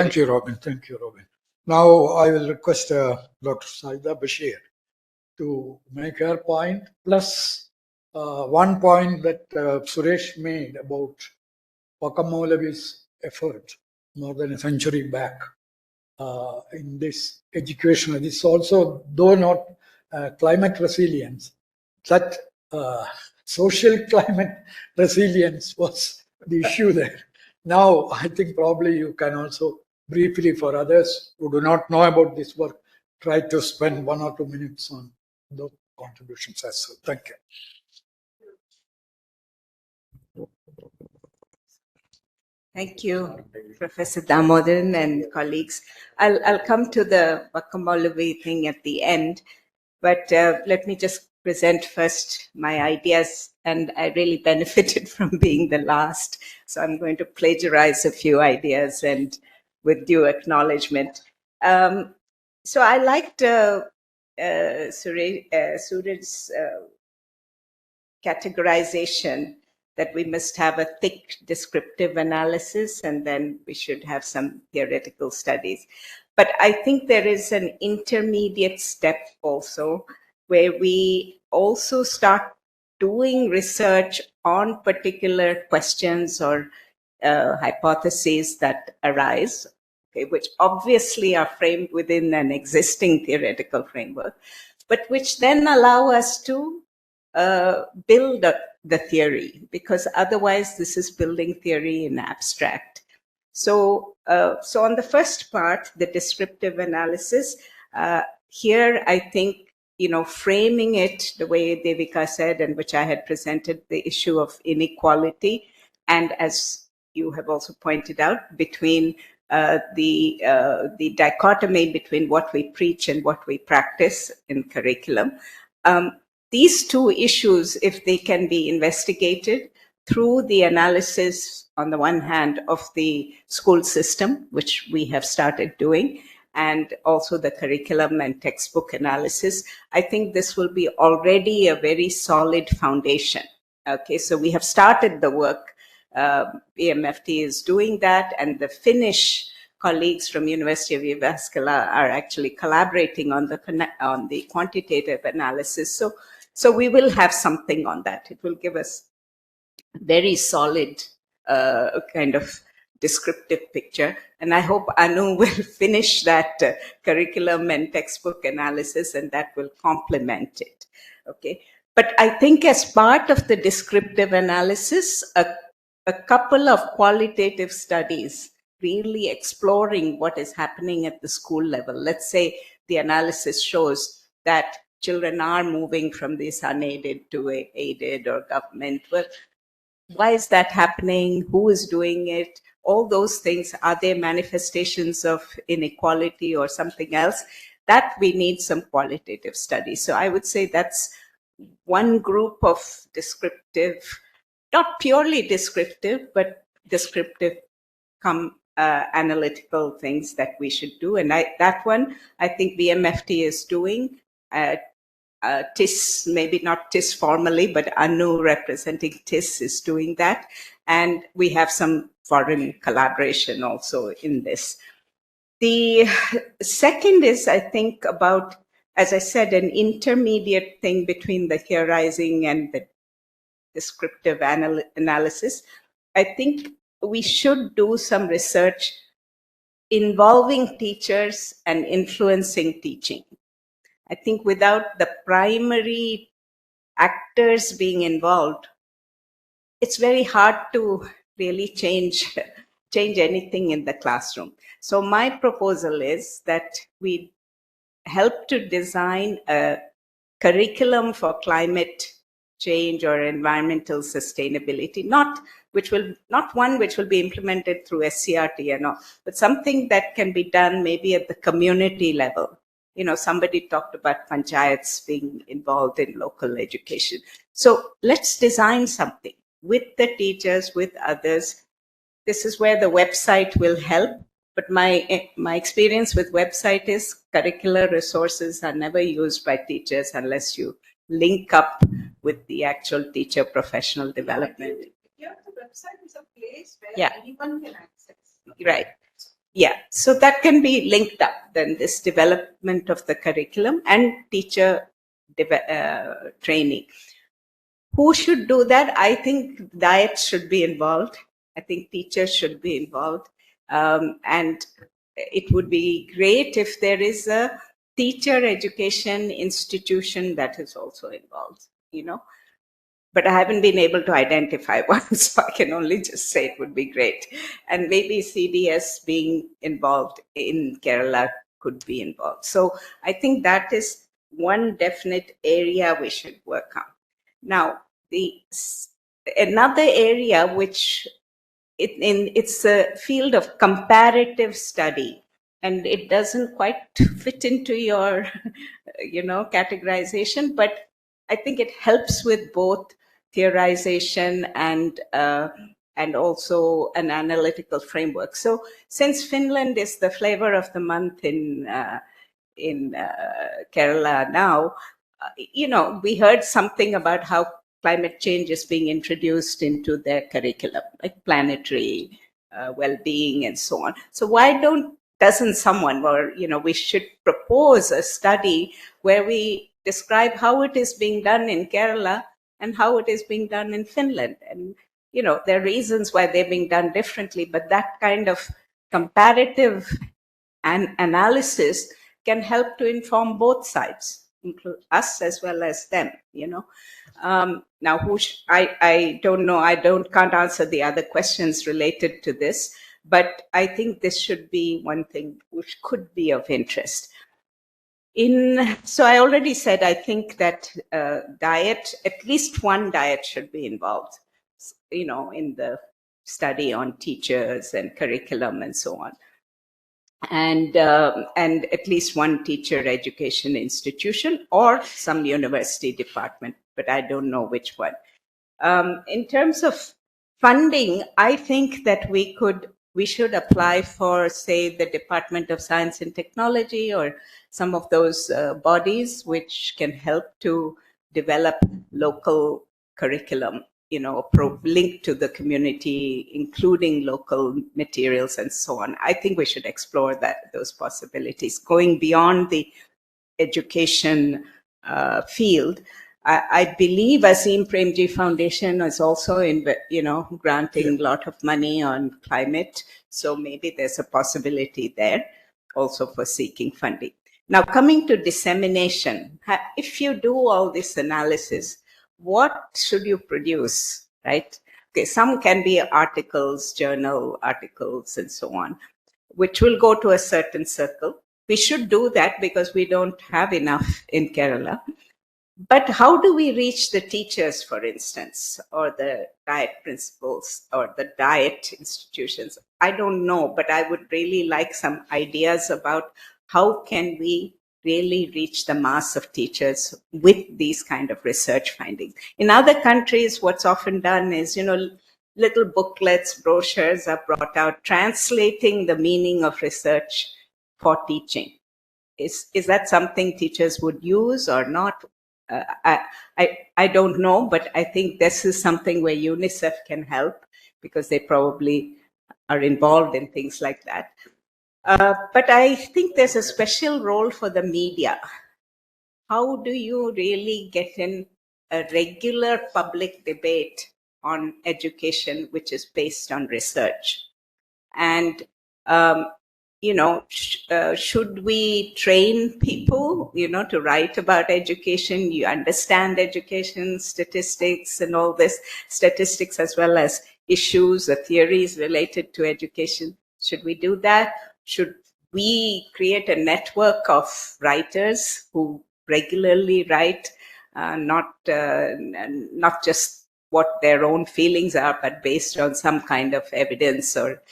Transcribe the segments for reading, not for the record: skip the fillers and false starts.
Thank you, Robin. Thank you, Robin. Now I will request Dr. Saida Bashir to make her point, plus one point that Suresh made about Vakkom Moulavi's effort more than a century back in this education. This is also, though not climate resilience, that social climate resilience was the issue there. Now, I think probably you can also briefly, for others who do not know about this work, try to spend 1 or 2 minutes on those contributions as well. Thank you. Thank you, Professor Damodaran and colleagues. I'll come to the Vakkom Moulavi thing at the end, but let me just present first my ideas, and I really benefited from being the last, so I'm going to plagiarize a few ideas and with due acknowledgement. So I liked Suraj's categorization that we must have a thick descriptive analysis and then we should have some theoretical studies. But I think there is an intermediate step also where we also start doing research on particular questions or hypotheses that arise, okay, which obviously are framed within an existing theoretical framework, but which then allow us to build the theory, because otherwise this is building theory in abstract. So, so on the first part, the descriptive analysis, here I think, framing it the way Devika said, and which I had presented, the issue of inequality, and as you have also pointed out, between the dichotomy between what we preach and what we practice in curriculum. These two issues, if they can be investigated through the analysis, on the one hand, of the school system, which we have started doing, and also the curriculum and textbook analysis, I think this will be already a very solid foundation. Okay, so we have started the work. BMFT is doing that, and the Finnish colleagues from University of Jyväskylä are actually collaborating on the quantitative analysis. So we will have something on that. It will give us a very solid kind of descriptive picture. And I hope Anu will finish that curriculum and textbook analysis, and that will complement it. Okay. But I think as part of the descriptive analysis, a couple of qualitative studies really exploring what is happening at the school level. Let's say the analysis shows that children are moving from this unaided to aided or government. Well, why is that happening? Who is doing it? All those things, are they manifestations of inequality or something else? That we need some qualitative studies. So I would say that's one group of descriptive, not purely descriptive, but descriptive analytical things that we should do. And that one, I think BMFT is doing. TIS, maybe not TIS formally, but Anu representing TIS is doing that. And we have some foreign collaboration also in this. The second is, I think, about, as I said, an intermediate thing between the theorizing and the descriptive analysis. I think we should do some research involving teachers and influencing teaching. I think without the primary actors being involved, it's very hard to really change anything in the classroom. So my proposal is that we help to design a curriculum for climate change or environmental sustainability, not one which will be implemented through SCRT and all, but something that can be done maybe at the community level. Somebody talked about panchayats being involved in local education. So let's design something with the teachers, with others. This is where the website will help. But my experience with website is curricular resources are never used by teachers unless you link up with the actual teacher professional development. Here, the website is a place where anyone can access. Right. Yeah, so that can be linked up then, this development of the curriculum and teacher training. Who should do that? I think diet should be involved. I think teachers should be involved. And it would be great if there is a teacher education institution that is also involved, but I haven't been able to identify one, so I can only just say it would be great. And maybe CDS being involved in Kerala could be involved. So I think that is one definite area we should work on. Now, another area which it's a field of comparative study, and it doesn't quite fit into your categorization, but I think it helps with both theorization and also an analytical framework. So since Finland is the flavor of the month in Kerala now, we heard something about how climate change is being introduced into their curriculum, like planetary well-being and so on. So why doesn't someone, or we should propose a study where we describe how it is being done in Kerala and how it is being done in Finland. And there are reasons why they're being done differently, but that kind of comparative analysis can help to inform both sides, include us as well as them. Now, I don't know. Can't answer the other questions related to this, but I think this should be one thing which could be of interest. So I already said, I think that diet, at least one diet should be involved, in the study on teachers and curriculum and so on. And at least one teacher education institution or some university department, but I don't know which one. In terms of funding, I think that we should apply for, say, the Department of Science and Technology or some of those bodies which can help to develop local curriculum, linked to the community, including local materials and so on. I think we should explore those possibilities, going beyond the education field. I believe Aseem Premji Foundation is also granting a lot of money on climate. So maybe there's a possibility there also for seeking funding. Now, coming to dissemination, if you do all this analysis, what should you produce, right? Okay, some can be articles, journal articles, and so on, which will go to a certain circle. We should do that because we don't have enough in Kerala. But how do we reach the teachers, for instance, or the diet principals or the diet institutions? I don't know, but I would really like some ideas about how can we really reach the mass of teachers with these kind of research findings. In other countries, what's often done is, little booklets, brochures are brought out translating the meaning of research for teaching. Is that something teachers would use or not? I don't know, but I think this is something where UNICEF can help because they probably are involved in things like that. But I think there's a special role for the media. How do you really get in a regular public debate on education, which is based on research? And should we train people, to write about education? You understand education, statistics, and all this, statistics as well as issues or theories related to education. Should we do that? Should we create a network of writers who regularly write, not just what their own feelings are, but based on some kind of evidence or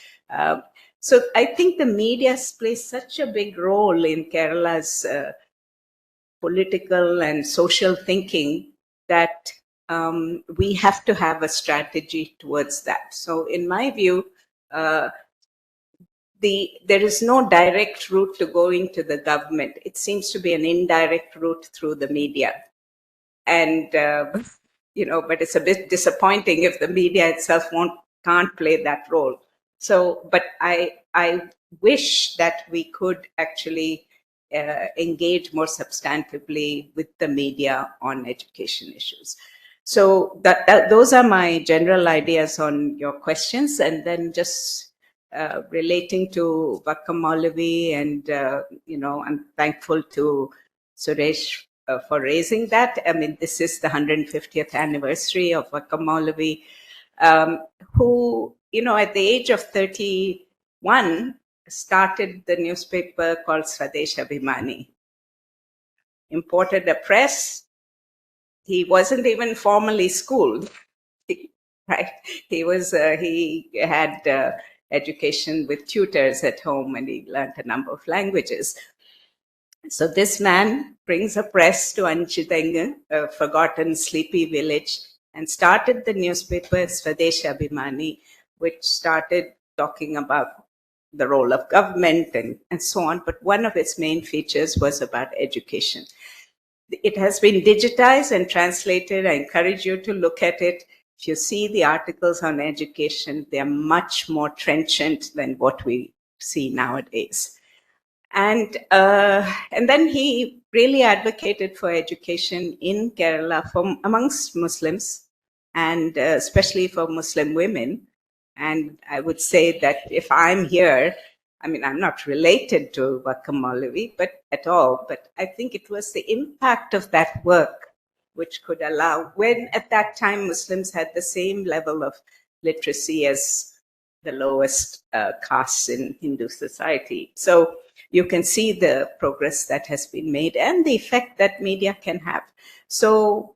so I think the media plays such a big role in Kerala's political and social thinking that we have to have a strategy towards that. So in my view, there is no direct route to going to the government. It seems to be an indirect route through the media. And, but it's a bit disappointing if the media itself can't play that role. So, but I wish that we could actually engage more substantively with the media on education issues. So those are my general ideas on your questions, and then just relating to Vakkom Moulavi, and I'm thankful to Suresh for raising that. I mean, this is the 150th anniversary of Vakkom Moulavi, who, at the age of 31, started the newspaper called Swadesh Abhimani. Imported a press. He wasn't even formally schooled, right? He had education with tutors at home, and he learned a number of languages. So this man brings a press to Anchitanga, a forgotten sleepy village, and started the newspaper Swadesh Abhimani, which started talking about the role of government and so on. But one of its main features was about education. It has been digitized and translated. I encourage you to look at it. If you see the articles on education, they're much more trenchant than what we see nowadays. And then he really advocated for education in Kerala amongst Muslims, and especially for Muslim women. And I would say that if I'm here, I mean, I'm not related to Vakkom Moulavi, but at all. But I think it was the impact of that work which could allow, when at that time Muslims had the same level of literacy as the lowest castes in Hindu society. So you can see the progress that has been made and the effect that media can have. So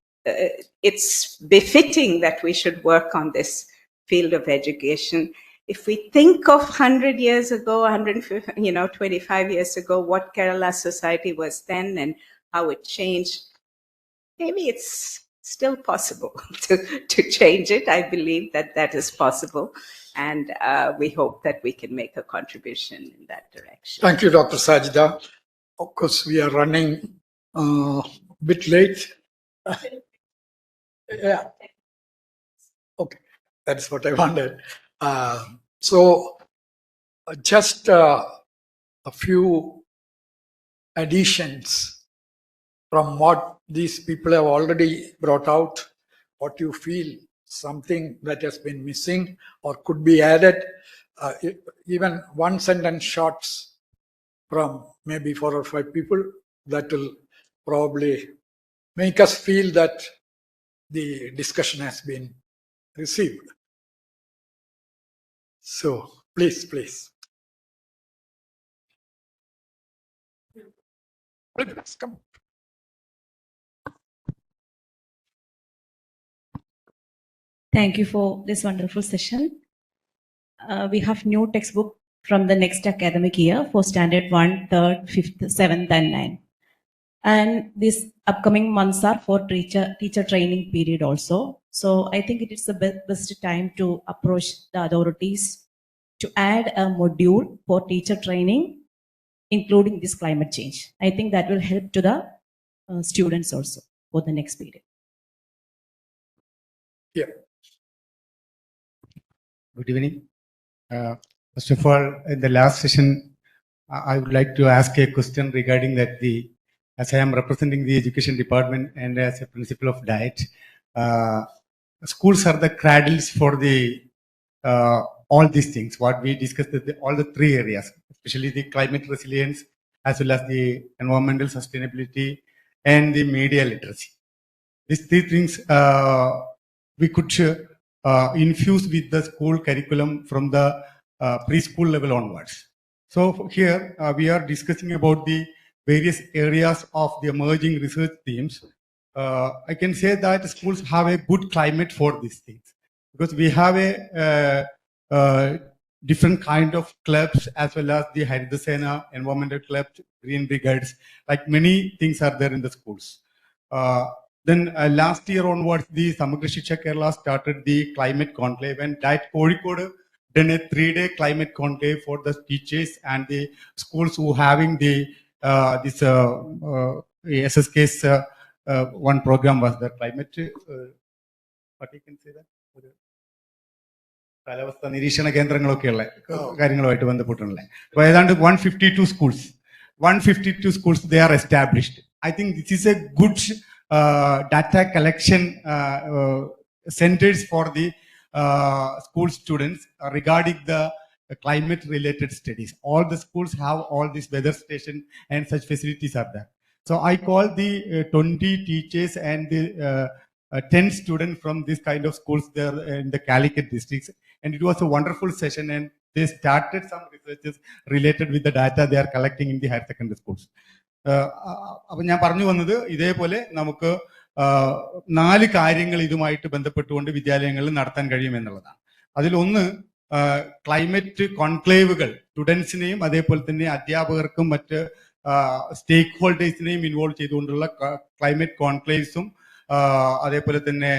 it's befitting that we should work on this field of education. If we think of 100 years ago, 150, 25 years ago, what Kerala society was then and how it changed, maybe it's still possible to change it. I believe that is possible. And we hope that we can make a contribution in that direction. Thank you, Dr. Sajida. Of course, we are running a bit late. Yeah. Okay, that's what I wanted. Just a few additions from what these people have already brought out, what you feel, something that has been missing or could be added, even one sentence shots from maybe 4 or 5 people, that will probably make us feel that the discussion has been received. So please. Please come. Thank you for this wonderful session. We have new textbook from the next academic year for standard 1, 3rd, 5th, 7th and 9th. And these upcoming months are for teacher training period also. So I think it is the best time to approach the authorities to add a module for teacher training, including this climate change. I think that will help to the students also for the next period. Yeah. Good evening. First of all, in the last session, I would like to ask a question regarding that as I am representing the education department and as a principal of DIET, schools are the cradles for the all these things. What we discussed, all the 3 areas, especially the climate resilience, as well as the environmental sustainability and the media literacy. These 3 things we could infuse with the school curriculum from the preschool level onwards. So here we are discussing about the various areas of the emerging research themes. I can say that schools have a good climate for these things because we have a different kind of clubs as well as the Haridha Sena, environmental clubs, green brigades, like many things are there in the schools. Then last year onwards, the Samagra Shiksha Kerala started the climate conclave, and DIET Kozhikode done a 3-day climate conclave for the teachers and the schools who having the this SSK's one program was the climate. What you can say that? കാലാവസ്ഥ നിരീക്ഷണ കേന്ദ്രങ്ങളൊക്കെയുള്ള കാര്യങ്ങളുമായിട്ട് ബന്ധപ്പെട്ടുള്ള. അപ്പോൾ ഏതാണ്ട് 152 schools they are established. I think this is a good data collection centers for the school students regarding the climate related studies. All the schools have all these weather station and such facilities are there. So I call the 20 teachers and the 10 students from this kind of schools there in the Calicut districts, and it was a wonderful session, and they started some researches related with the data they are collecting in the higher secondary schools. അപ്പം ഞാൻ പറഞ്ഞു വന്നത് ഇതേപോലെ നമുക്ക് 4 കാര്യങ്ങൾ ഇതുമായിട്ട് ബന്ധപ്പെട്ടുകൊണ്ട് വിദ്യാലയങ്ങളിൽ നടത്താൻ കഴിയുമെന്നുള്ളതാണ്. അതിലൊന്ന് ക്ലൈമറ്റ് കോൺക്ലേവുകൾ സ്റ്റുഡൻസിനെയും അതേപോലെ തന്നെ അധ്യാപകർക്കും മറ്റ് സ്റ്റേക്ക് ഹോൾഡേഴ്സിനെയും ഇൻവോൾവ് ചെയ്തുകൊണ്ടുള്ള ക്ലൈമറ്റ് കോൺക്ലേവ്സും അതേപോലെ തന്നെ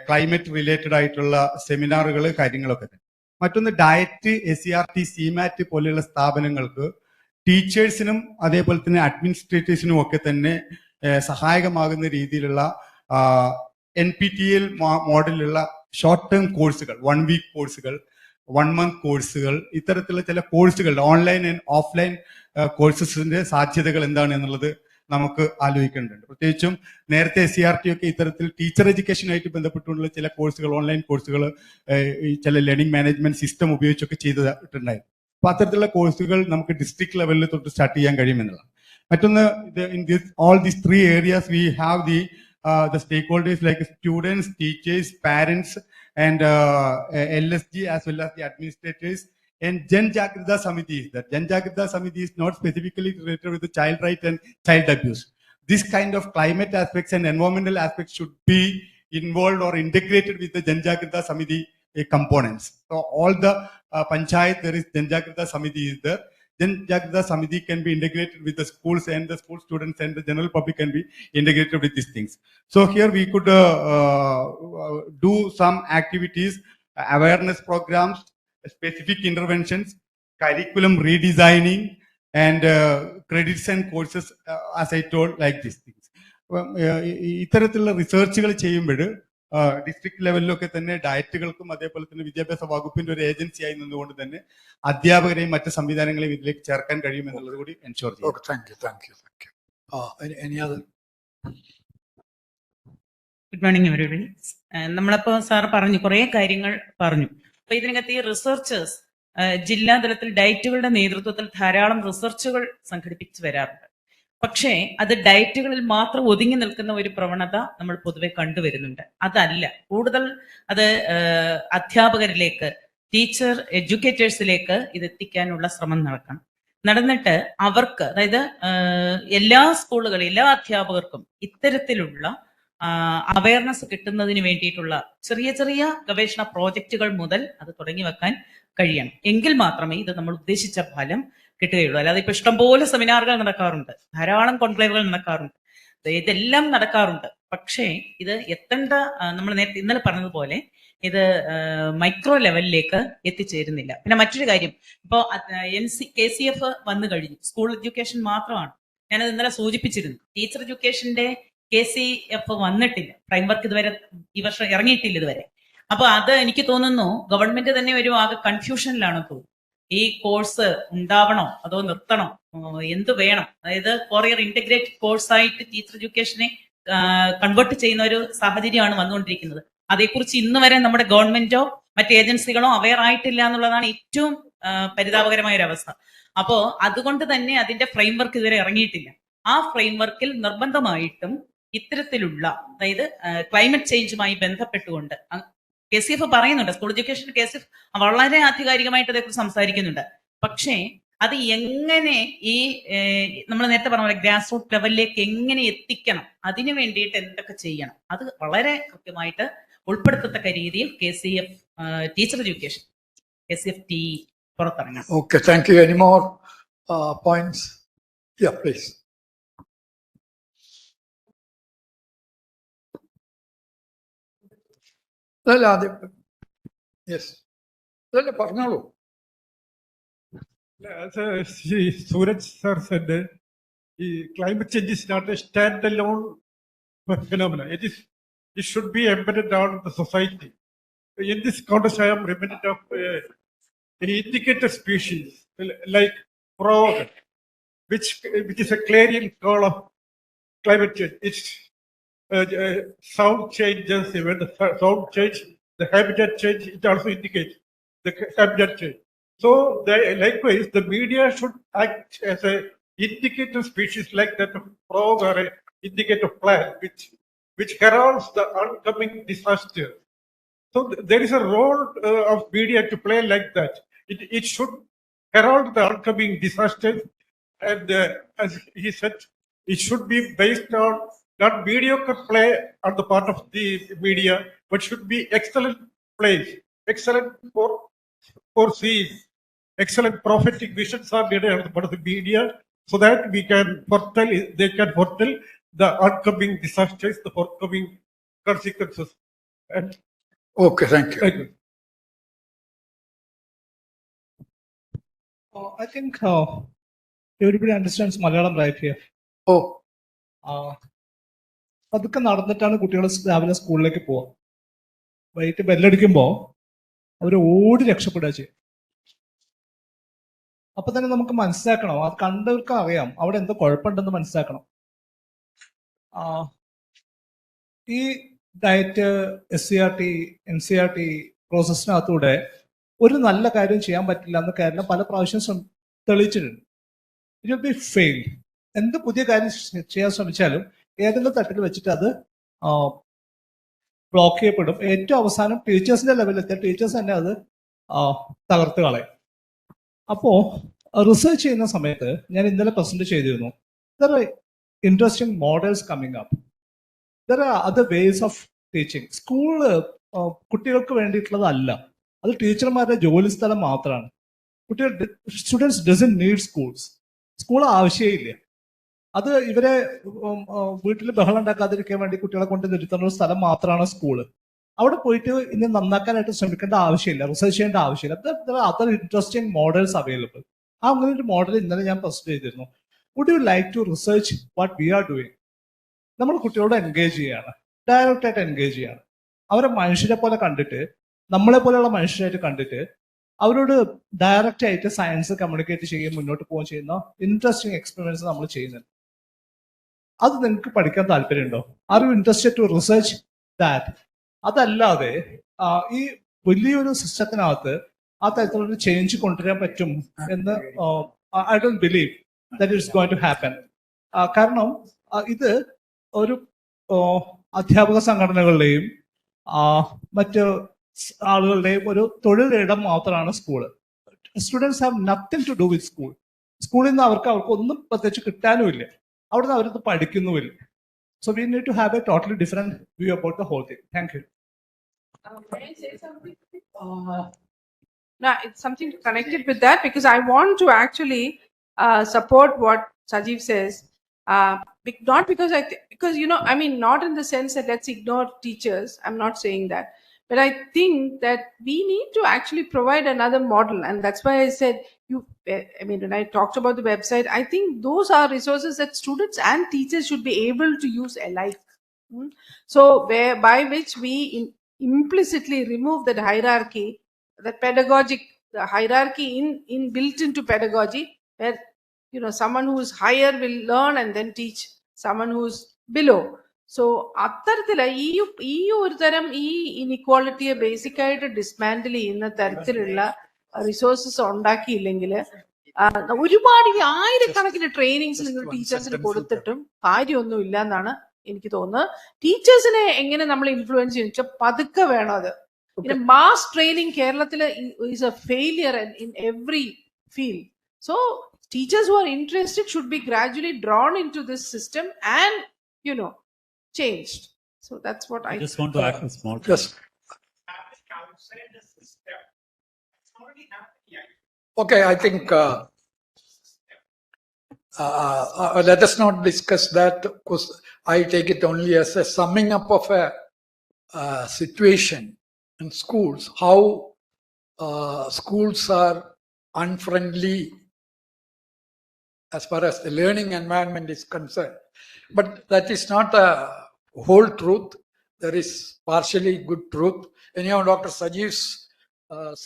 ക്ലൈമറ്റ് റിലേറ്റഡ് ആയിട്ടുള്ള സെമിനാറുകൾ കാര്യങ്ങളൊക്കെ തന്നെ. മറ്റൊന്ന് ഡയറ്റ്, SCRT, CMAT പോലെയുള്ള സ്ഥാപനങ്ങൾക്ക് ടീച്ചേഴ്സിനും അതേപോലെ തന്നെ അഡ്മിനിസ്ട്രേറ്റേഴ്സിനും ഒക്കെ തന്നെ സഹായകമാകുന്ന രീതിയിലുള്ള NPTEL മോഡലുള്ള ഷോർട്ട് ടേം കോഴ്സുകൾ, 1 week കോഴ്സുകൾ, 1 month കോഴ്സുകൾ, ഇത്തരത്തിലുള്ള ചില കോഴ്സുകൾ ഓൺലൈൻ ആൻഡ് ഓഫ്ലൈൻ കോഴ്സസിന്റെ സാധ്യതകൾ എന്താണ് എന്നുള്ളത് നമുക്ക് ആലോചിക്കേണ്ടതുണ്ട്. പ്രത്യേകിച്ചും നേരത്തെ SCRT ഒക്കെ ഇത്തരത്തിൽ ടീച്ചർ എഡ്യൂക്കേഷനുമായിട്ട് ബന്ധപ്പെട്ടുള്ള ചില കോഴ്സുകൾ, ഓൺലൈൻ കോഴ്സുകൾ, ചില ലേണിംഗ് മാനേജ്മെന്റ് സിസ്റ്റം ഉപയോഗിച്ചൊക്കെ ചെയ്തിട്ടുണ്ടായിരുന്നു. അപ്പൊ അത്തരത്തിലുള്ള കോഴ്സുകൾ നമുക്ക് ഡിസ്ട്രിക്ട് ലെവലിൽ തൊട്ട് സ്റ്റാർട്ട് ചെയ്യാൻ കഴിയുമെന്നുള്ളതാണ്. മറ്റൊന്ന്, in all these 3 areas we have the stakeholders like students, teachers, parents, and LSG as well as the administrators. And Jan Jagrita Samiti is that. Jan Jagrita Samiti is not specifically related with the child right and child abuse. This kind of climate aspects and environmental aspects should be involved or integrated with the Jan Jagrita Samiti components. So all the panchayat, there is Jan Jagrita Samiti is there. Then Jagrita Samiti can be integrated with the schools, and the school students and the general public can be integrated with these things. So here we could do some activities, awareness programs, specific interventions, curriculum redesigning, and credits and courses, as I told, like these things. ഇത്തരത്തിലുള്ള റിസർച്ചുകൾ ചെയ്യുമ്പോൾ district ലെവലിലൊക്കെ തന്നെ ഡയറ്റുകൾക്കും അതേപോലെ തന്നെ വിദ്യാഭ്യാസ വകുപ്പിന്റെ ഒരു ഏജൻസിയായി നിന്നുകൊണ്ട് തന്നെ അധ്യാപകരെയും മറ്റ് സംവിധാനങ്ങളെയും ഇതിലേക്ക് ചേർക്കാൻ കഴിയുമെന്നുള്ളത് കൂടി എൻഷുർ ചെയ്യും. Thank you. Any other? Good morning everybody. നമ്മളപ്പോൾ സാർ പറഞ്ഞു, കുറേ കാര്യങ്ങൾ പറഞ്ഞു. അപ്പൊ ഇതിനകത്ത് ഈ റിസർച്ചേഴ്സ് ജില്ലാ തലത്തിൽ ഡയറ്റുകളുടെ നേതൃത്വത്തിൽ ധാരാളം റിസർച്ചുകൾ സംഘടിപ്പിച്ചു വരാറുണ്ട്. പക്ഷേ അത് ഡയറ്റുകളിൽ മാത്രം ഒതുങ്ങി നിൽക്കുന്ന ഒരു പ്രവണത നമ്മൾ പൊതുവെ കണ്ടുവരുന്നുണ്ട്. അതല്ല, കൂടുതൽ അത് അധ്യാപകരിലേക്ക്, ടീച്ചർ എഡ്യൂക്കേറ്റേഴ്സിലേക്ക് ഇത് എത്തിക്കാനുള്ള ശ്രമം നടന്നിട്ട് അവർക്ക്, അതായത് എല്ലാ സ്കൂളുകളും എല്ലാ അധ്യാപകർക്കും ഇത്തരത്തിലുള്ള അവയർനെസ് കിട്ടുന്നതിന് വേണ്ടിയിട്ടുള്ള ചെറിയ ചെറിയ ഗവേഷണ പ്രോജക്റ്റുകൾ മുതൽ അത് തുടങ്ങി വെക്കാൻ കഴിയണം. എങ്കിൽ മാത്രമേ ഇത് നമ്മൾ ഉദ്ദേശിച്ച ഫലം കിട്ടുകയുള്ളൂ. അല്ലാതെ ഇപ്പൊ ഇഷ്ടംപോലെ സെമിനാറുകൾ നടക്കാറുണ്ട്, ധാരാളം കോൺക്ലേവുകൾ നടക്കാറുണ്ട്, ഇതെല്ലാം നടക്കാറുണ്ട്. പക്ഷേ ഇത് എത്തേണ്ട, നമ്മൾ നേരത്തെ ഇന്നലെ പറഞ്ഞതുപോലെ ഇത് മൈക്രോ ലെവലിലേക്ക് എത്തിച്ചേരുന്നില്ല. പിന്നെ മറ്റൊരു കാര്യം, ഇപ്പോൾ KCF വന്നു കഴിഞ്ഞു, സ്കൂൾ എഡ്യൂക്കേഷൻ മാത്രമാണ്. ഞാനത് ഇന്നലെ സൂചിപ്പിച്ചിരുന്നു. ടീച്ചർ എഡ്യൂക്കേഷന്റെ KCF വന്നിട്ടില്ല, ഫ്രെയിംവർക്ക് ഇതുവരെ ഈ വർഷം ഇറങ്ങിയിട്ടില്ല ഇതുവരെ. അപ്പൊ അത് എനിക്ക് തോന്നുന്നു ഗവൺമെന്റ് തന്നെ ഒരു ആകെ കൺഫ്യൂഷനിലാണെന്ന് തോന്നുന്നു. ഈ കോഴ്സ് ഉണ്ടാവണോ അതോ നിർത്തണോ, എന്ത് വേണം? അതായത് 4 year ഇന്റഗ്രേറ്റഡ് കോഴ്സായിട്ട് ടീച്ചർ എഡ്യൂക്കേഷനെ കൺവേർട്ട് ചെയ്യുന്ന ഒരു സാഹചര്യമാണ് വന്നുകൊണ്ടിരിക്കുന്നത്. അതേക്കുറിച്ച് ഇന്ന് വരെ നമ്മുടെ ഗവൺമെന്റോ മറ്റ് ഏജൻസികളോ അവെയർ ആയിട്ടില്ല എന്നുള്ളതാണ് ഏറ്റവും പരിതാപകരമായ ഒരു അവസ്ഥ. അപ്പോ അതുകൊണ്ട് തന്നെ അതിന്റെ ഫ്രെയിംവർക്ക് ഇതുവരെ ഇറങ്ങിയിട്ടില്ല. ആ ഫ്രെയിംവർക്കിൽ നിർബന്ധമായിട്ടും ഇത്തരത്തിലുള്ള, അതായത് ക്ലൈമറ്റ് ചേഞ്ചുമായി ബന്ധപ്പെട്ടുകൊണ്ട് KCF പറയുന്നുണ്ട്, സ്കൂൾ എഡ്യൂക്കേഷൻ KCF വളരെ ആധികാരികമായിട്ട് അതേക്കുറിച്ച് സംസാരിക്കുന്നുണ്ട്. പക്ഷേ അത് എങ്ങനെ ഈ നമ്മൾ നേരത്തെ പറഞ്ഞ പോലെ ഗ്രാസ് റൂട്ട് ലെവലിലേക്ക് എങ്ങനെ എത്തിക്കണം, അതിനു വേണ്ടിയിട്ട് എന്തൊക്കെ ചെയ്യണം, അത് വളരെ കൃത്യമായിട്ട് ഉൾപ്പെടുത്തത്തക്ക രീതിയിൽ KCF teacher education KCFT പുറത്തിറങ്ങണം. Okay, thank you. Any more points? Yeah, please. Yes. പറഞ്ഞോളൂ. As Suraj sir said, climate change is not a standalone phenomenon. It should be embedded down in the society. in this context, I am reminded of an indicator species like frog, which is a clarion call of climate change. Its sound changes. When the sound change, the habitat change, it also indicates the habitat change. So likewise, the media should act as a indicator species like that of frog or an indicator plant, which heralds the oncoming disaster. So there is a role of media to play like that. It should herald the oncoming disasters, and as he said, it should be based on not mediocre play on the part of the media, but should be excellent plays, excellent foreseeing, excellent prophetic visions are needed on the part of the media, so that they can foretell the oncoming disasters, the forthcoming consequences. And Okay, thank you. thank you. I think everybody understands Malayalam right here. Oh, അതൊക്കെ നടന്നിട്ടാണ് കുട്ടികൾ രാവിലെ സ്കൂളിലേക്ക് പോവുക. വൈകിട്ട് ബെല്ലടിക്കുമ്പോൾ അവർ ഓടി രക്ഷപ്പെടുക ചെയ്യും. അപ്പൊ തന്നെ നമുക്ക് മനസ്സിലാക്കണം, അത് കണ്ടവർക്ക് അറിയാം അവിടെ എന്തോ കുഴപ്പമുണ്ടെന്ന് മനസ്സിലാക്കണം. ഈ ഡയറ്റ് SCRT NCRT പ്രോസസ്സിനകത്തൂടെ ഒരു നല്ല കാര്യം ചെയ്യാൻ പറ്റില്ല എന്ന് കേരളം പല പ്രാവശ്യം തെളിയിച്ചിട്ടുണ്ട്. It will be failed. എന്ത് പുതിയ കാര്യം ചെയ്യാൻ ശ്രമിച്ചാലും ഏതെങ്കിലും തട്ടിൽ വെച്ചിട്ട് അത് ബ്ലോക്ക് ചെയ്യപ്പെടും. ഏറ്റവും അവസാനം ടീച്ചേഴ്സിന്റെ ലെവലിലെത്തിയ ടീച്ചേഴ്സ് തന്നെ അത് തകർത്ത് കളയും. അപ്പോ റിസർച്ച് ചെയ്യുന്ന സമയത്ത് ഞാൻ ഇന്നലെ പ്രസന്റ് ചെയ്തിരുന്നു, there are interesting models coming up. There are other ways of teaching. School കുട്ടികൾക്ക് വേണ്ടിയിട്ടുള്ളതല്ല, അത് ടീച്ചർമാരുടെ ജോലി സ്ഥലം മാത്രമാണ്. കുട്ടികൾ students dozen need schools. School ആവശ്യമില്ല. അത് ഇവരെ വീട്ടിൽ ബഹളം ഉണ്ടാക്കാതിരിക്കാൻ വേണ്ടി കുട്ടികളെ കൊണ്ട് നിർത്തുന്ന ഒരു സ്ഥലം മാത്രമാണ് സ്കൂള്. അവിടെ പോയിട്ട് ഇനി നന്നാക്കാനായിട്ട് ശ്രമിക്കേണ്ട ആവശ്യമില്ല, റിസർച്ച് ചെയ്യേണ്ട ആവശ്യമില്ല. Other interesting models available. അങ്ങനെ ഒരു മോഡൽ ഇന്നലെ ഞാൻ പ്രസന്റ് ചെയ്തിരുന്നു. Would you like to research what we are doing? നമ്മൾ കുട്ടികളോട് എൻഗേജ് ചെയ്യാണ്, ഡയറക്റ്റ് ആയിട്ട് എൻഗേജ് ചെയ്യാണ്. അവരെ മനുഷ്യരെ പോലെ കണ്ടിട്ട്, നമ്മളെ പോലെയുള്ള മനുഷ്യരായിട്ട് കണ്ടിട്ട് അവരോട് ഡയറക്റ്റ് ആയിട്ട് സയൻസ് കമ്മ്യൂണിക്കേറ്റ് ചെയ്യുകയും മുന്നോട്ട് പോവുകയും ചെയ്യുന്ന ഇൻട്രസ്റ്റിംഗ് എക്സ്പെരിമെന്റ്സ് നമ്മൾ ചെയ്യുന്നുണ്ട്. അത് നിങ്ങൾക്ക് പഠിക്കാൻ താല്പര്യമുണ്ടോ? Are you interested to research that? അതല്ലാതെ ഈ വലിയൊരു സിസ്റ്റത്തിനകത്ത് ആ തരത്തിലൊരു ചേഞ്ച് കൊണ്ടുവരാൻ പറ്റും എന്ന് I don't believe that it's going to happen. കാരണം ഇത് ഒരു അധ്യാപക സംഘടനകളുടെയും മറ്റ് ആളുകളുടെയും ഒരു തൊഴിലിടം മാത്രമാണ് school. Students have nothing to do with school. സ്കൂളിൽ നിന്ന് അവർക്ക് ഒന്നും പ്രത്യേകിച്ച് കിട്ടാനുമില്ല, അവിടുന്ന് അവരത് പഠിക്കുന്നുമില്ല. So we need to have a totally different view about the whole thing. Thank you. May I say something? Now, it's something connected with that, because I want to actually support what Sajeev says. Not because because I mean, not in the sense that let's ignore teachers. I'm not saying that, but I think that we need to actually provide another model, and that's why I said when I talked about the website, I think those are resources that students and teachers should be able to use alike. So by which we implicitly remove that hierarchy, that the hierarchy in built into pedagogy, where someone who is higher will learn and then teach someone who is below. So അത്തരത്തില് ഈ ഒരു തരം ഈ ഇനിക്വാളിറ്റിയെ basic ആയിട്ട് dismantle ചെയ്യുന്ന തരത്തിലുള്ള resources ഉണ്ടാക്കിയില്ലെങ്കിൽ ഒരുപാട് ഈ ആയിരക്കണക്കിന് ട്രെയിനിങ്സ് നിങ്ങൾ ടീച്ചേഴ്സിന് കൊടുത്തിട്ടും കാര്യമൊന്നും ഇല്ല എന്നാണ് എനിക്ക് തോന്നുന്നത്. ടീച്ചേഴ്സിനെ എങ്ങനെ നമ്മൾ ഇൻഫ്ലുവൻസ് ചെയ്യുന്ന വെച്ചാൽ പതുക്കെ വേണം അത്. പിന്നെ മാസ് ട്രെയിനിങ് കേരളത്തില് is A failure in every field. So teachers who are interested should be gradually drawn into this system and changed. So that's what I just want to add a small yes. Okay, I think let us not discuss that, because I take it only as a summing up of a situation in schools, how schools are unfriendly as far as the learning environment is concerned. But that is not a whole truth. there is partially good truth. Anyhow, Dr. Sajiv's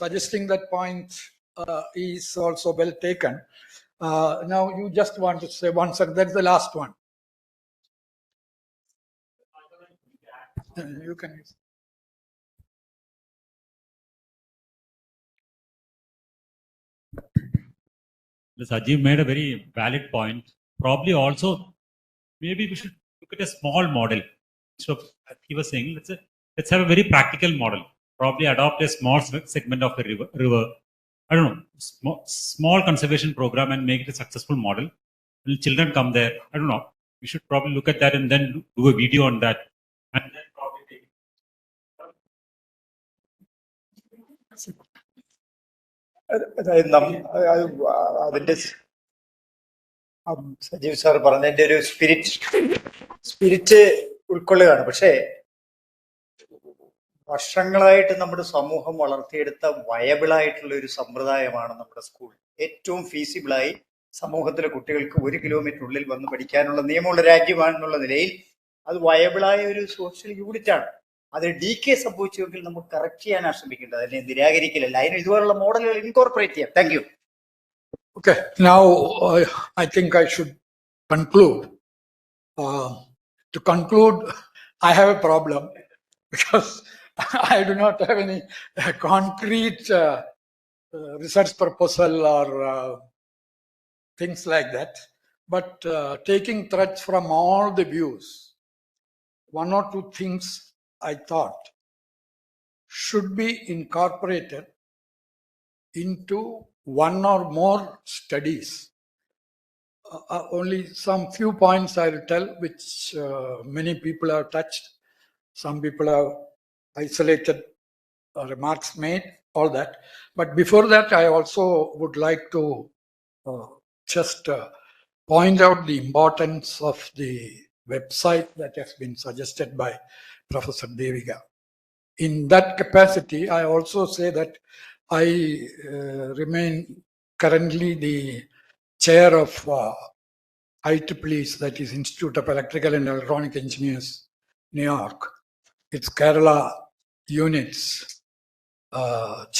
suggesting that point is also well taken. Now, you just want to say one second. That's the last one. You can use. Sajiv made a very valid point. Probably also, maybe we should look at a small model. So he was saying, let's have a very practical model. Probably adopt a small segment of a river. I don't know, small conservation program and make it a successful model. Will children come there? I don't know. We should probably look at that and then do a video on that. And then probably take it. അതായത് അതിന്റെ Sajeev sir പറഞ്ഞതിന്റെ ഒരു spirit ഉൾക്കൊള്ളുകയാണ്. പക്ഷേ വർഷങ്ങളായിട്ട് നമ്മുടെ സമൂഹം വളർത്തിയെടുത്ത വയബിളായിട്ടുള്ള ഒരു സമ്പ്രദായമാണ് നമ്മുടെ സ്കൂൾ. ഏറ്റവും ഫീസിബിളായി സമൂഹത്തിലെ കുട്ടികൾക്ക് 1 കിലോമീറ്ററിനുള്ളിൽ വന്ന് പഠിക്കാനുള്ള നിയമമുള്ള രാജ്യമാണെന്നുള്ള നിലയിൽ അത് വയബിളായ ഒരു സോഷ്യൽ യൂണിറ്റ് ആണ്. അതിന് ഡീകേ സംഭവിച്ചുവെങ്കിൽ നമുക്ക് കറക്റ്റ് ചെയ്യാനാണ് ശ്രമിക്കേണ്ടത്, അതിനെ നിരാകരിക്കലല്ല. അതിന് ഇതുപോലുള്ള മോഡലുകൾ ഇൻകോർപ്പറേറ്റ് ചെയ്യാം. Thank you. Okay, now I think I should conclude. To conclude, I have a problem because I do not have any concrete research proposal or things like that. But taking threads from all the views, one or two things I thought should be incorporated into one or more studies. Only some few points I will tell, which many people have touched. Some people have isolated remarks made, all that. But before that, I also would like to just point out the importance of the website that has been suggested by Professor Devika. In that capacity, I also say that I remain currently the chair of IEEE, that is Institute of Electrical and Electronic Engineers, New York. It's Kerala units,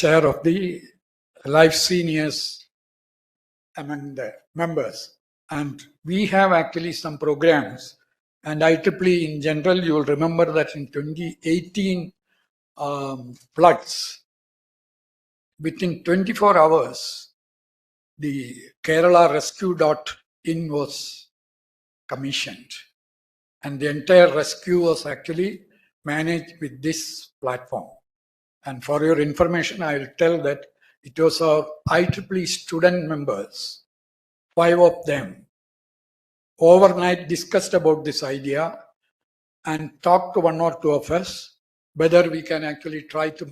chair of the Life Seniors among the members. And we have actually some programs. And IEEE in general, you will remember that in 2018 floods, within 24 hours, the Kerala Rescue.in was commissioned. And the entire rescue was actually managed with this platform. And for your information, I will tell that it was our IEEE student members, 5 of them, overnight discussed about this idea and talked to 1 or 2 of us whether we can actually try to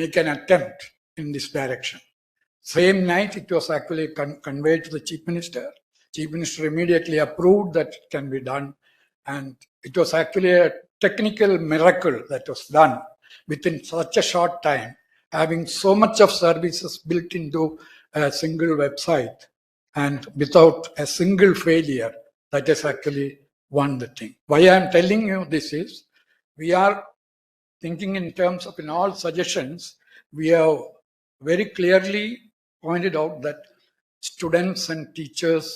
make an attempt in this direction. Same night, it was actually conveyed to the Chief Minister. Chief Minister immediately approved that it can be done. And it was actually a technical miracle that was done within such a short time, having so much of services built into a single website and without a single failure. That is actually one the thing. Why I am telling you this is, we are thinking in terms of, in all suggestions, we have very clearly pointed out that students and teachers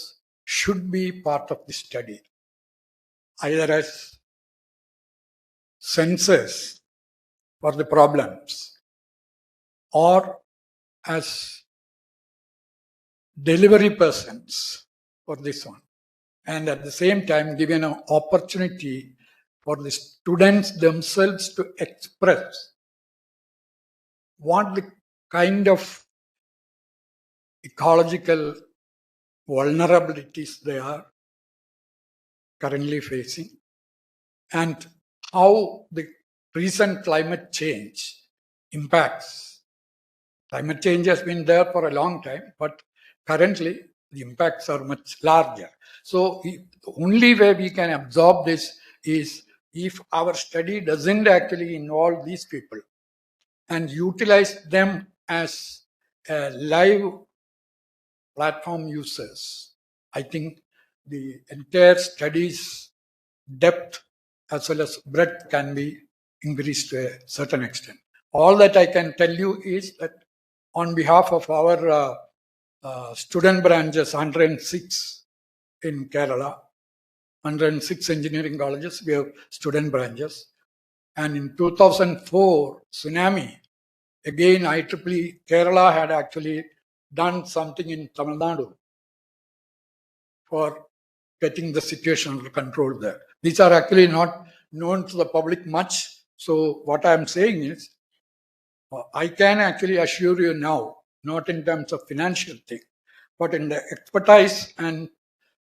should be part of the study, either as sensors for the problems or as delivery persons for this one. And at the same time, given an opportunity for the students themselves to express what the kind of ecological vulnerabilities they are currently facing, and how the recent climate change impacts. Climate change has been there for a long time, but currently the impacts are much larger. So the only way we can absorb this is if our study doesn't actually involve these people and utilize them as live platform users. I think the entire study's depth as well as breadth can be increased to a certain extent. All that I can tell you is that on behalf of our student branches, 106 in Kerala, 106 engineering colleges, we have student branches. And in 2004 tsunami, again IEEE Kerala had actually done something in Tamil Nadu for getting the situation under control there. These are actually not known to the public much. So what I'm saying is, I can actually assure you now, not in terms of financial thing, but in the expertise and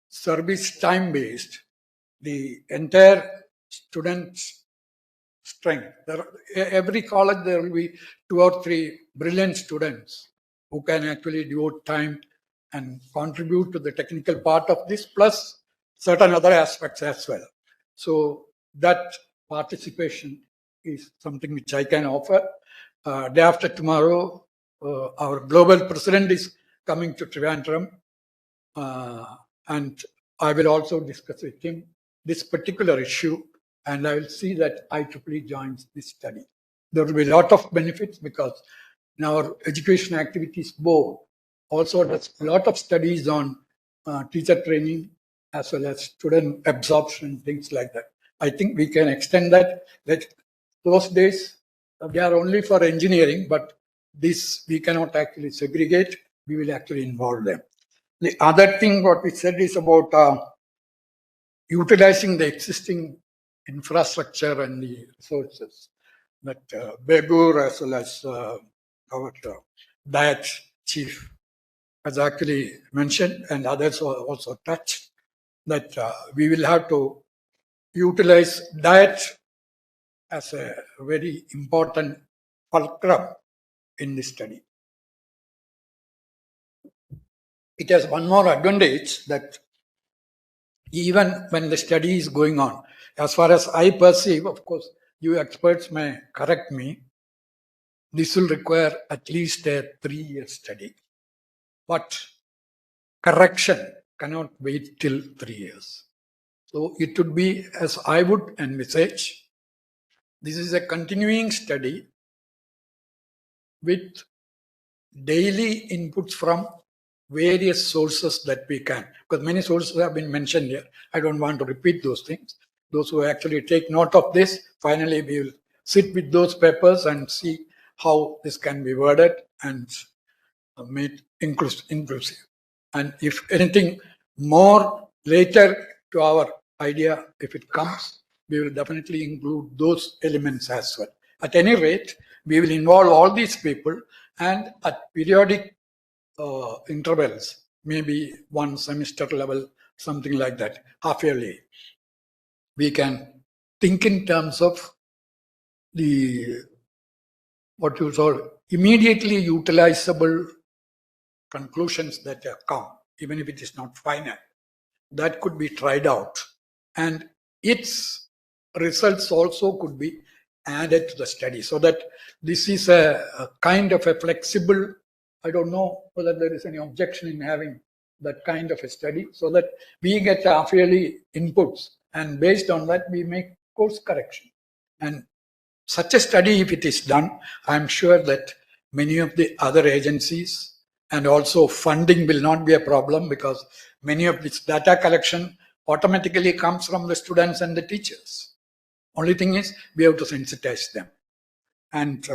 service time based, the entire student strength. Every college there will be 2 or 3 brilliant students who can actually devote time and contribute to the technical part of this, plus certain other aspects as well. So that participation is something which I can offer. Day after tomorrow, our global president is coming to Trivandrum, and I will also discuss with him this particular issue, and I will see that IEEE joins this study. There will be a lot of benefits because in our education activities board also does a lot of studies on teacher training as well as student absorption, things like that. I think we can extend that. Those days, they are only for engineering, but this we cannot actually segregate. We will actually involve them. The other thing what we said is about utilizing the existing infrastructure and the resources that Begur as well as our diet chief has actually mentioned, and others also touched, that we will have to utilize diet as a very important fulcrum in this study. It has one more advantage, that even when the study is going on, as far as I perceive, of course, you experts may correct me, this will require at least a 3-year study. But correction cannot wait till 3 years. So it would be, as I would envisage, this is a continuing study with daily inputs from various sources that we can, because many sources have been mentioned here. I don't want to repeat those things. Those who actually take note of this, finally we will sit with those papers and see how this can be worded and made inclusive. And if anything more later to our idea, if it comes, we will definitely include those elements as well. At any rate, we will involve all these people, and at periodic intervals, maybe one semester level, something like that, half yearly, we can think in terms of the what you call immediately utilizable conclusions that have come, even if it is not final. That could be tried out, and its results also could be added to the study, so that this is a kind of a flexible, I don't know whether there is any objection in having that kind of a study, so that we get half-yearly inputs, and based on that we make course correction. And such a study, if it is done, I'm sure that many of the other agencies and also funding will not be a problem, because many of this data collection automatically comes from the students and the teachers. Only thing is we have to sensitize them. And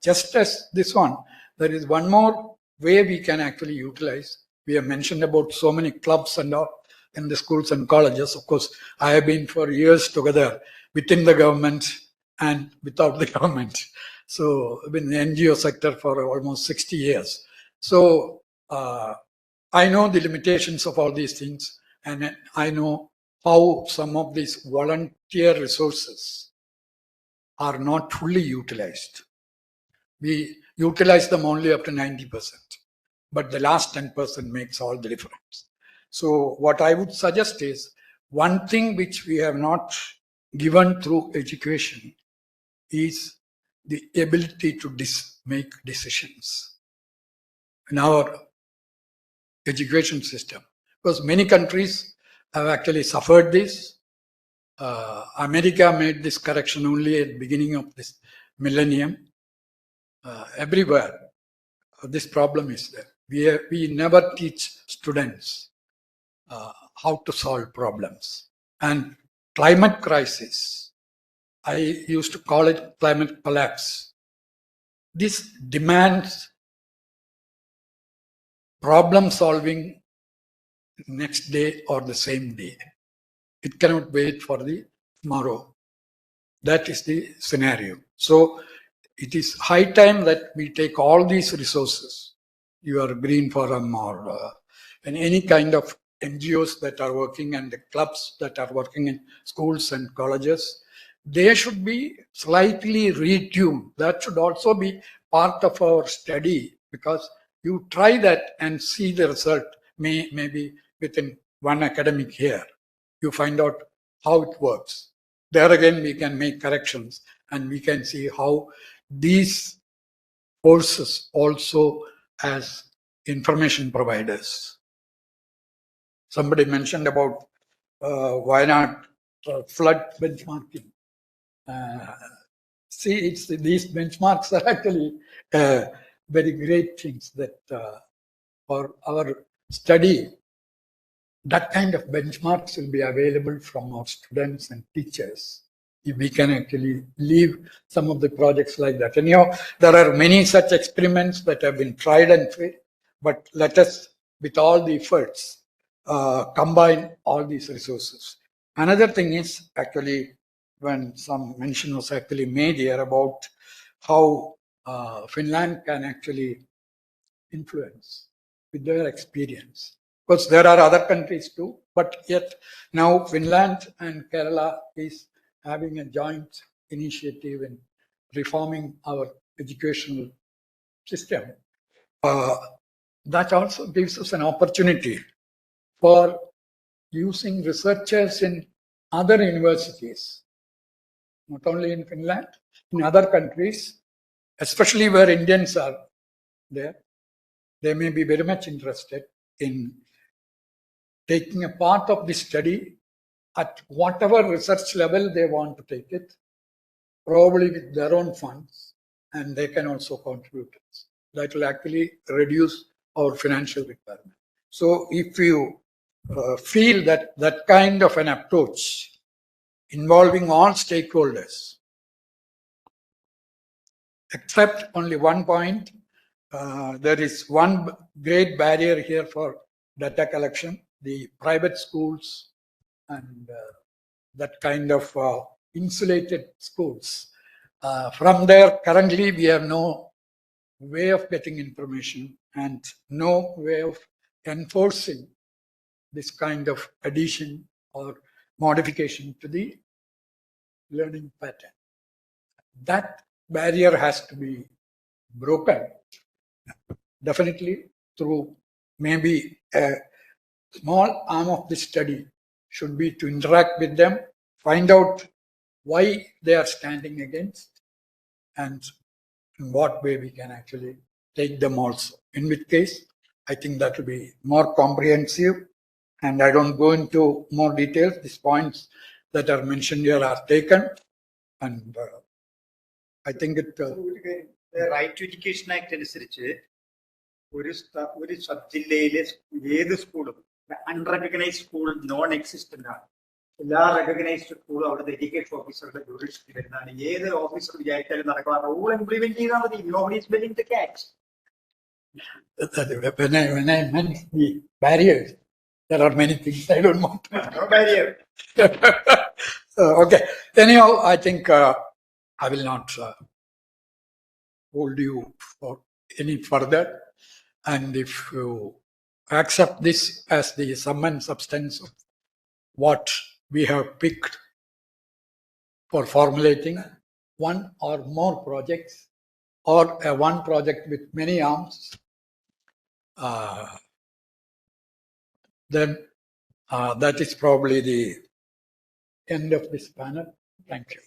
just as this one, there is one more way we can actually utilize. We have mentioned about so many clubs and all in the schools and colleges. Of course, I have been for years together within the government and without the government. So I've been in the NGO sector for almost 60 years. So I know the limitations of all these things, and I know how some of these volunteer resources are not fully utilized. We utilize them only up to 90%, but the last 10% makes all the difference. So what I would suggest is, one thing which we have not given through education is the ability to make decisions in our education system, because many countries have actually suffered this. America made this correction only at the beginning of this millennium. Everywhere, this problem is there. We never teach students how to solve problems. And climate crisis, I used to call it climate collapse. This demands problem solving next day or the same day. It cannot wait for the tomorrow. That is the scenario. So it is high time that we take all these resources, your Green Forum or and any kind of NGOs that are working and the clubs that are working in schools and colleges, they should be slightly retuned. That should also be part of our study, because you try that and see the result maybe within one academic year. You find out how it works. There again, we can make corrections and we can see how these forces also as information providers. Somebody mentioned about why not flood benchmarking. See, these benchmarks are actually very great things that for our study, that kind of benchmarks will be available from our students and teachers. If we can actually leave some of the projects like that. Anyhow, there are many such experiments that have been tried and failed, but let us, with all the efforts, combine all these resources. Another thing is actually when some mention was actually made here about how Finland can actually influence with their experience. Of course, there are other countries too, but yet now Finland and Kerala is having a joint initiative in reforming our educational system. That also gives us an opportunity for using researchers in other universities, not only in Finland, in other countries, especially where Indians are there. They may be very much interested in taking a part of the study at whatever research level they want to take it, probably with their own funds, and they can also contribute. That will actually reduce our financial requirement. So if you feel that that kind of an approach involving all stakeholders, except only one point, there is one great barrier here for data collection, the private schools and that kind of insulated schools. From there, currently we have no way of getting information and no way of enforcing this kind of addition or modification to the learning pattern. That barrier has to be broken, definitely through maybe a small arm of the study should be to interact with them, find out why they are standing against, and in what way we can actually take them also. In which case, I think that will be more comprehensive, and I don't go into more details. These points that are mentioned here are taken, and I think it. Right to education act അനുസരിച്ച് ഒരു sub ജില്ലയിലെ ഏത് സ്കൂളും unrecognised school non existent ആണ്. എല്ലാ recognised സ്കൂളും അവിടുത്തെ education ഓഫീസറുടെ ജുറിഡിക്ഷനിൽ വരുന്നതാണ്. ഏത് ഓഫീസർ വിചാരിച്ചാലും നടക്കുന്ന റൂൾ ഇംപ്ലിമെന്റ് ചെയ്താൽ മതി. Nobody is willing to catch. When I meant the barriers, there are many things I don't want to. No barrier. Okay. Anyhow, I think I will not hold you for any further. And if you accept this as the sum and substance of what we have picked for formulating one or more projects or one project with many arms, then that is probably the end of this panel. Thank you.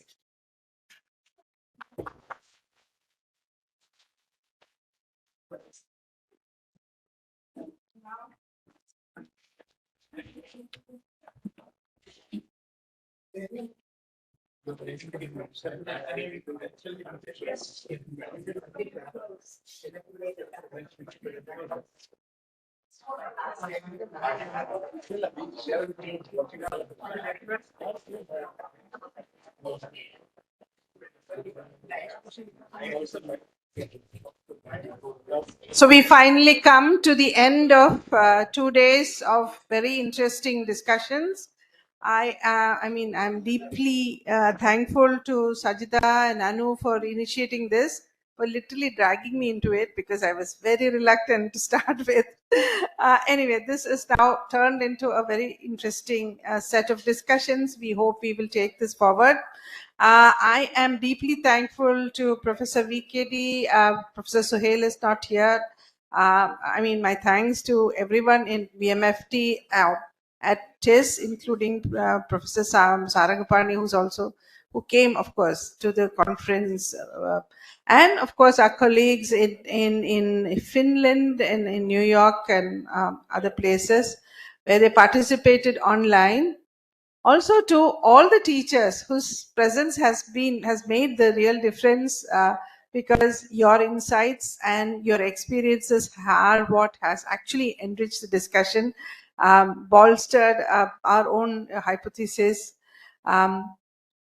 So we finally come to the end of 2 days of very interesting discussions. I'm deeply thankful to Sajida and Anu for initiating this, for literally dragging me into it because I was very reluctant to start with. Anyway, this is now turned into a very interesting set of discussions. We hope we will take this forward. I am deeply thankful to Professor VKD. Professor Suhail is not here. My thanks to everyone in VMFT at TIS, including Professor Sarangapani, who came, of course, to the conference, and of course our colleagues in Finland and in New York and other places where they participated online. Also to all the teachers whose presence has made the real difference, because your insights and your experiences are what has actually enriched the discussion, bolstered our own hypothesis.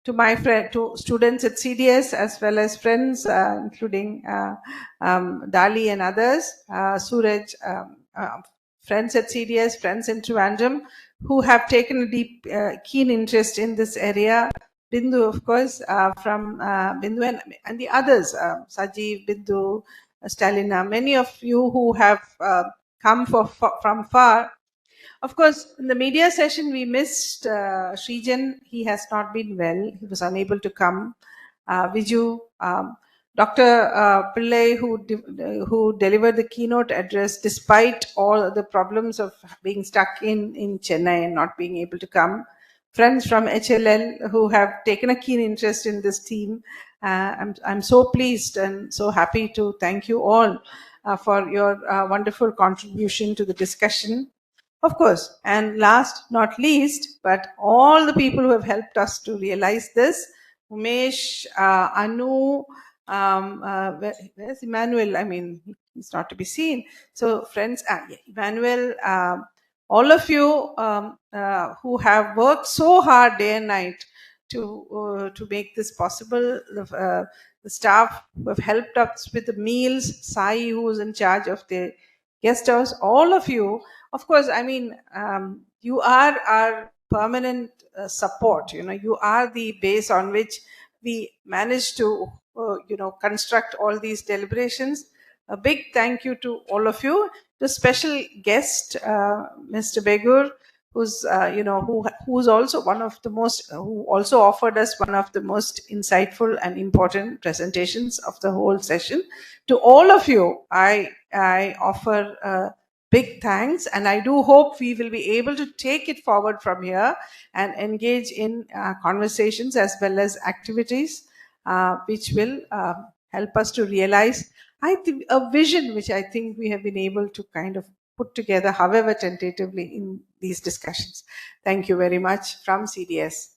To my friend, to students at CDS as well as friends, including Dali and others, Suraj, friends at CDS, friends in Trivandrum, who have taken a deep, keen interest in this area. Bindu, of course, from Bindu and the others, Sajeev, Bindu, Stalina, many of you who have come from far. Of course, in the media session, we missed Srijan. He has not been well. He was unable to come. Viju, Dr. Pillai, who delivered the keynote address despite all the problems of being stuck in Chennai and not being able to come. Friends from HLL who have taken a keen interest in this team. I'm so pleased and so happy to thank you all for your wonderful contribution to the discussion. Of course, and last not least, but all the people who have helped us to realize this, Umesh, Anu, where's Emmanuel? He's not to be seen. So friends, Emmanuel, all of you who have worked so hard day and night to make this possible, the staff who have helped us with the meals, Sai, who is in charge of the guest house, all of you. Of course, you are our permanent support. You are the base on which we manage to, construct all these deliberations. A big thank you to all of you. The special guest, Mr. Begur, who's also one of the most, who also offered us one of the most insightful and important presentations of the whole session. To all of you, I offer big thanks, and I do hope we will be able to take it forward from here and engage in conversations as well as activities which will help us to realize, I think, a vision which I think we have been able to kind of put together, however tentatively, in these discussions. Thank you very much from CDS.